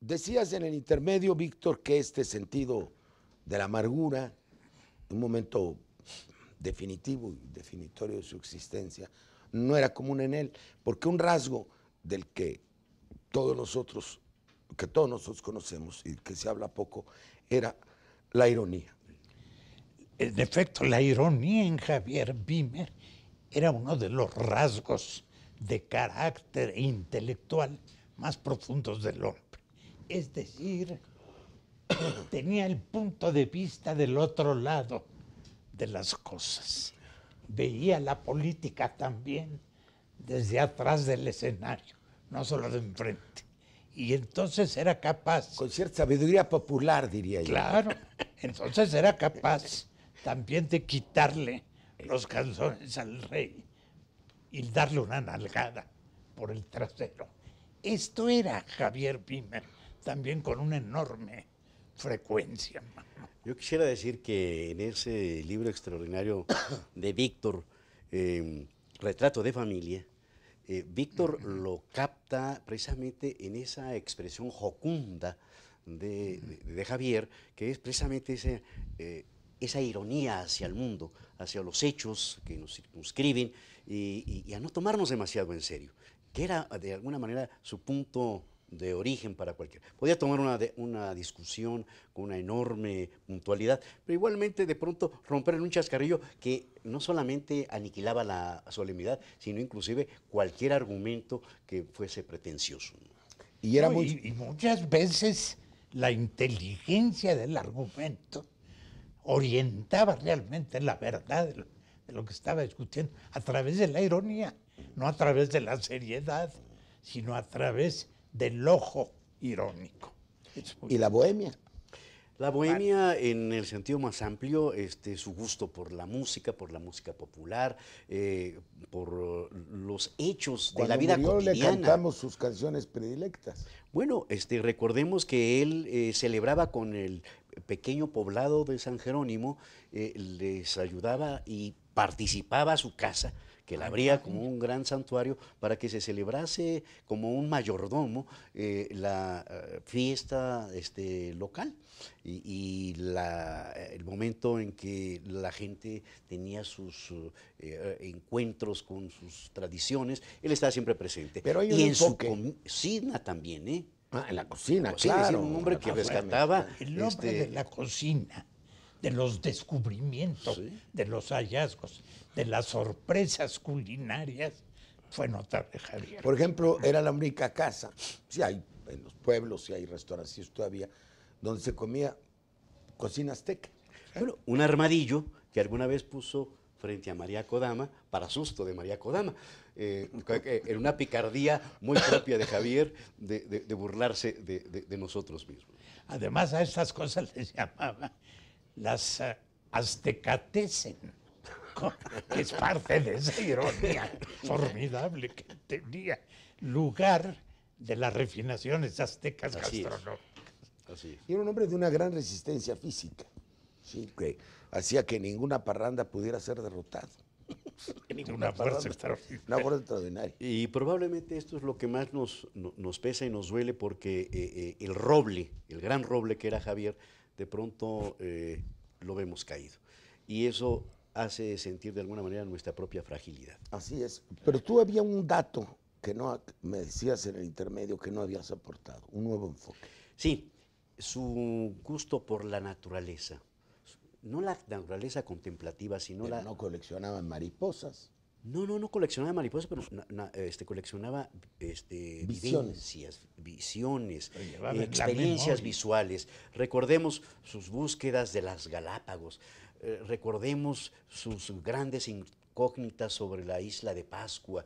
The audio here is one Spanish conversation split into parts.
decías en el intermedio, Víctor, que este sentido de la amargura, un momento definitivo y definitorio de su existencia, no era común en él, porque un rasgo del que todos nosotros conocemos y que se habla poco, era la ironía. En efecto, la ironía en Javier Wimmer era uno de los rasgos de carácter e intelectual más profundos del hombre. Es decir, tenía el punto de vista del otro lado de las cosas. Veía la política también desde atrás del escenario, no solo de enfrente. Y entonces era capaz... Con cierta sabiduría popular, diría yo. Claro, entonces era capaz también de quitarle los calzones al rey y darle una nalgada por el trasero. Esto era Javier Wimmer, también con una enorme frecuencia. Yo quisiera decir que en ese libro extraordinario de Víctor, Retrato de Familia, Víctor lo capta precisamente en esa expresión jocunda de Javier, que es precisamente esa ironía hacia el mundo, hacia los hechos que nos circunscriben y a no tomarnos demasiado en serio, que era de alguna manera su punto de origen para cualquiera. Podía tomar una discusión con una enorme puntualidad, pero igualmente de pronto romper en un chascarrillo que no solamente aniquilaba la solemnidad, sino inclusive cualquier argumento que fuese pretencioso. Y era y muchas veces la inteligencia del argumento orientaba realmente la verdad de lo que estaba discutiendo a través de la ironía, no a través de la seriedad, sino a través del ojo irónico. ¿Y la bohemia? La bohemia, en el sentido más amplio, su gusto por la música popular, por los hechos de la vida cotidiana. Le cantamos sus canciones predilectas. Bueno, recordemos que él celebraba con el pequeño poblado de San Jerónimo, les ayudaba y participaba a su casa, que la abría como un gran santuario para que se celebrase como un mayordomo la fiesta local y el momento en que la gente tenía sus encuentros con sus tradiciones, él estaba siempre presente. Pero hay un y enfoque. En su cocina también, ¿eh? En la cocina, Sí, claro. Es un hombre que rescataba... El hombre de la cocina, de los descubrimientos, ¿sí?, de los hallazgos, de las sorpresas culinarias, fue notable Javier. Por ejemplo, era la única casa, sí hay en los pueblos, sí hay restauraciones todavía, donde se comía cocina azteca. Bueno, un armadillo que alguna vez puso frente a María Kodama, para susto de María Kodama, en una picardía muy propia de Javier, de burlarse de nosotros mismos. Además, a estas cosas les llamaba las aztecatecen, que es parte de esa ironía formidable que tenía lugar de las refinaciones aztecas gastronómicas. Así es. Y era un hombre de una gran resistencia física, sí, que hacía que ninguna parranda pudiera ser derrotado. Una fuerza extraordinaria. Una fuerza extraordinaria. Y probablemente esto es lo que más nos pesa y nos duele, porque el roble, el gran roble que era Javier, de pronto lo vemos caído. Y eso hace sentir de alguna manera nuestra propia fragilidad. Así es. Pero tú había un dato que no me decías en el intermedio que no habías aportado, un nuevo enfoque. Sí, su gusto por la naturaleza. No la naturaleza contemplativa, sino pero no coleccionaban mariposas. No coleccionaba mariposas, pero coleccionaba visiones, experiencias visuales. Recordemos sus búsquedas de las Galápagos, recordemos sus grandes incógnitas sobre la isla de Pascua,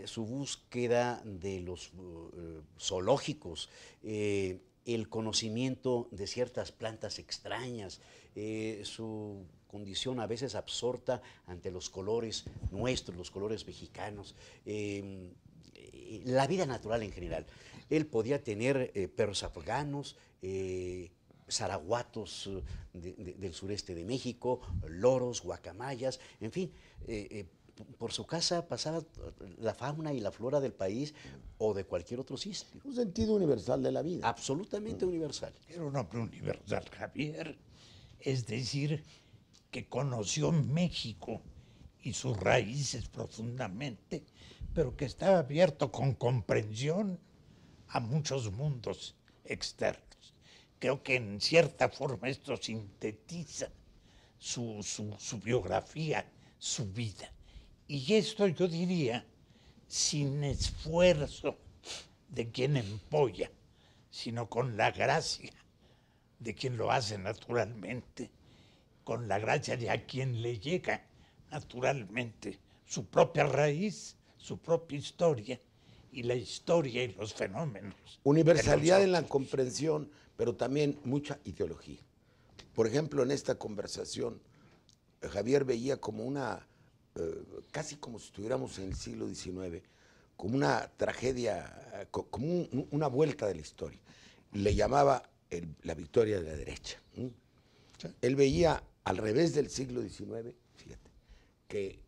su búsqueda de los zoológicos, el conocimiento de ciertas plantas extrañas, su condición a veces absorta ante los colores nuestros, los colores mexicanos, la vida natural en general. Él podía tener perros afganos, zaraguatos del sureste de México, loros, guacamayas, en fin, por su casa pasaba la fauna y la flora del país o de cualquier otro sitio. Un sentido universal de la vida. Absolutamente universal. Era un hombre universal, Javier. Es decir, que conoció México y sus raíces profundamente, pero que estaba abierto con comprensión a muchos mundos externos. Creo que en cierta forma esto sintetiza su biografía, su vida. Y esto yo diría, sin esfuerzo de quien empolla, sino con la gracia de quien lo hace naturalmente, con la gracia de a quien le llega naturalmente su propia raíz, su propia historia y la historia y los fenómenos. Universalidad en la comprensión, pero también mucha ideología. Por ejemplo, en esta conversación, Javier veía como una, casi como si estuviéramos en el siglo XIX, como una tragedia, como una vuelta de la historia. Le llamaba la victoria de la derecha. Sí. Él veía al revés del siglo XIX, fíjate, que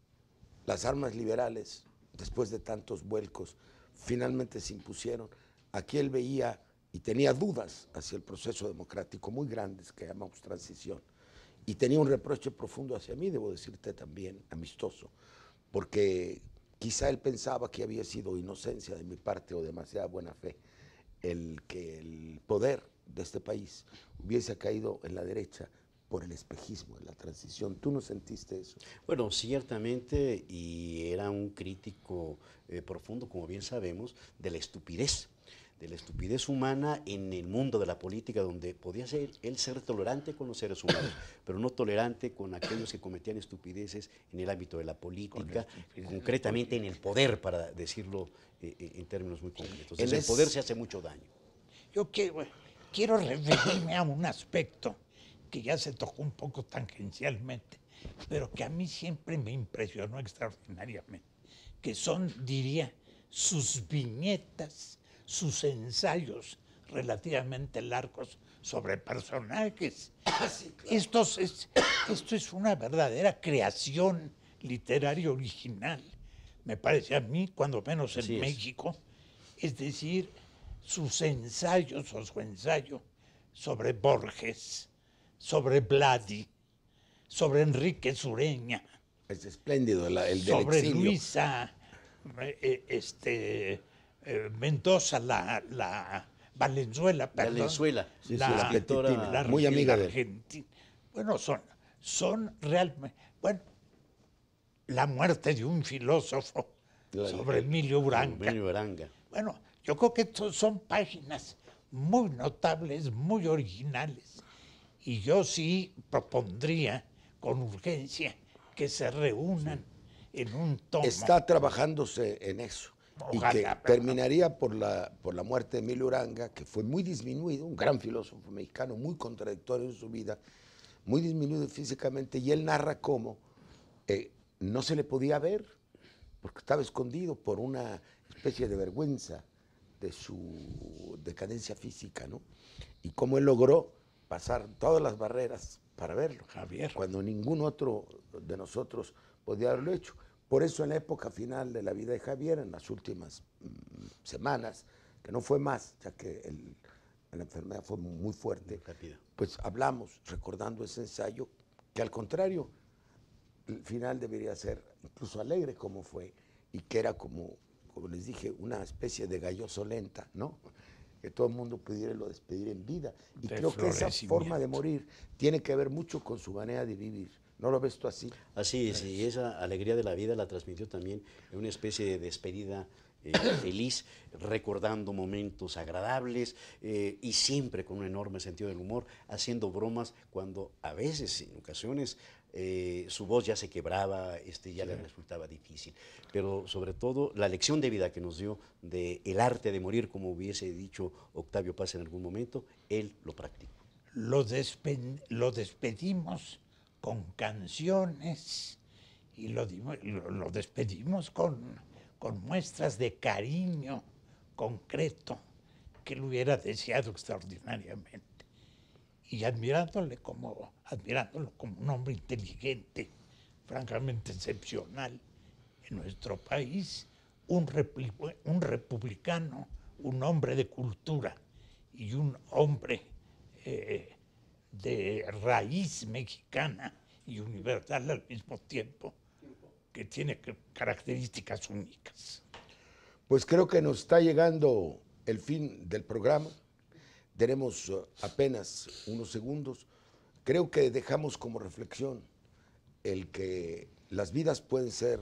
las armas liberales, después de tantos vuelcos, finalmente se impusieron. Aquí él veía y tenía dudas hacia el proceso democrático muy grandes que llamamos transición. Y tenía un reproche profundo hacia mí, debo decirte también, amistoso, porque quizá él pensaba que había sido inocencia de mi parte o demasiada buena fe el que el poder de este país hubiese caído en la derecha por el espejismo de la transición. ¿Tú no sentiste eso? Bueno, ciertamente, y era un crítico profundo, como bien sabemos, de la estupidez humana en el mundo de la política, donde podía ser él ser tolerante con los seres humanos, pero no tolerante con aquellos que cometían estupideces en el ámbito de la política, concretamente en el poder, para decirlo en términos muy concretos. Desde el poder se hace mucho daño. Yo quiero referirme a un aspecto que ya se tocó un poco tangencialmente, pero que a mí siempre me impresionó extraordinariamente, que son, diría, sus viñetas, sus ensayos relativamente largos sobre personajes. Sí, claro. Esto es una verdadera creación literaria original, me parece a mí, cuando menos en México. Es decir, sus ensayos o su ensayo sobre Borges, sobre Vladi, sobre Enrique Sureña. Es espléndido el del sobre exilio. Luisa Mendoza, la Valenzuela, perdón. Valenzuela, sí, la escritora muy amiga de Argentina. Bueno, son realmente, bueno, la muerte de un filósofo sobre Emilio Uranga. Emilio Uranga. Bueno, yo creo que son páginas muy notables, muy originales. Y yo sí propondría con urgencia que se reúnan en un tomo. Está trabajándose en eso. Ojalá, y que terminaría por la muerte de Emilio Uranga, que fue muy disminuido, un gran filósofo mexicano, muy contradictorio en su vida, muy disminuido físicamente, y él narra cómo no se le podía ver, porque estaba escondido por una especie de vergüenza de su decadencia física, ¿no? Y cómo él logró pasar todas las barreras para verlo, Javier, cuando ningún otro de nosotros podía haberlo hecho. Por eso en la época final de la vida de Javier, en las últimas semanas, que no fue más, ya que la enfermedad fue muy fuerte, pues hablamos, recordando ese ensayo, que al contrario, el final debería ser incluso alegre como fue, y que era como les dije, una especie de galloso lenta, ¿no? Que todo el mundo pudiera lo despedir en vida. Y creo que esa forma de morir tiene que ver mucho con su manera de vivir. ¿No lo ves tú así? Así es, y esa alegría de la vida la transmitió también en una especie de despedida feliz, recordando momentos agradables y siempre con un enorme sentido del humor, haciendo bromas cuando a veces, en ocasiones, su voz ya se quebraba, ya le resultaba difícil. Pero sobre todo la lección de vida que nos dio de el arte de morir, como hubiese dicho Octavio Paz en algún momento, él lo practicó. Lo despedimos con canciones y lo despedimos con muestras de cariño concreto que lo hubiera deseado extraordinariamente. Y admirándolo como un hombre inteligente, francamente excepcional, en nuestro país un republicano, un hombre de cultura y un hombre de raíz mexicana y universal al mismo tiempo, que tiene características únicas. Pues creo que nos está llegando el fin del programa. Tenemos apenas unos segundos. Creo que dejamos como reflexión el que las vidas pueden ser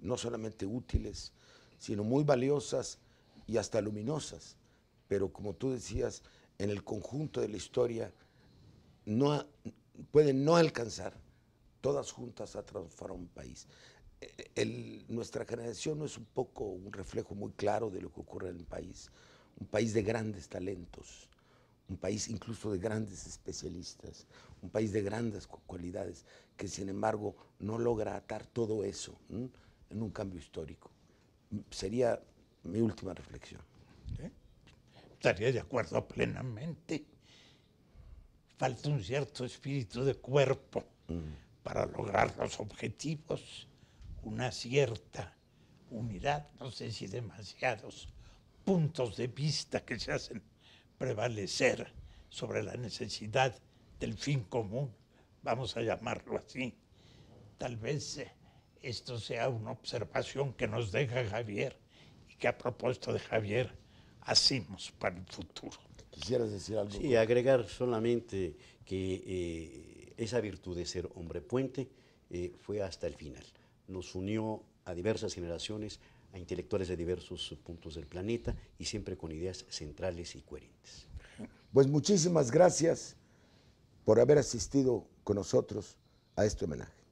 no solamente útiles, sino muy valiosas y hasta luminosas. Pero como tú decías, en el conjunto de la historia pueden no alcanzar todas juntas a transformar un país. Nuestra generación no es un poco un reflejo muy claro de lo que ocurre en el país. Un país de grandes talentos, un país incluso de grandes especialistas, un país de grandes cualidades, que sin embargo no logra atar todo eso en un cambio histórico. Sería mi última reflexión. Estaría de acuerdo plenamente. Falta un cierto espíritu de cuerpo para lograr los objetivos, una cierta unidad, no sé si demasiados puntos de vista que se hacen prevalecer sobre la necesidad del fin común, vamos a llamarlo así. Tal vez esto sea una observación que nos deja Javier y que a propósito de Javier hacemos para el futuro. ¿Quisieras decir algo? Sí, agregar solamente que esa virtud de ser hombre puente fue hasta el final. Nos unió a diversas generaciones, a intelectuales de diversos puntos del planeta y siempre con ideas centrales y coherentes. Pues muchísimas gracias por haber asistido con nosotros a este homenaje.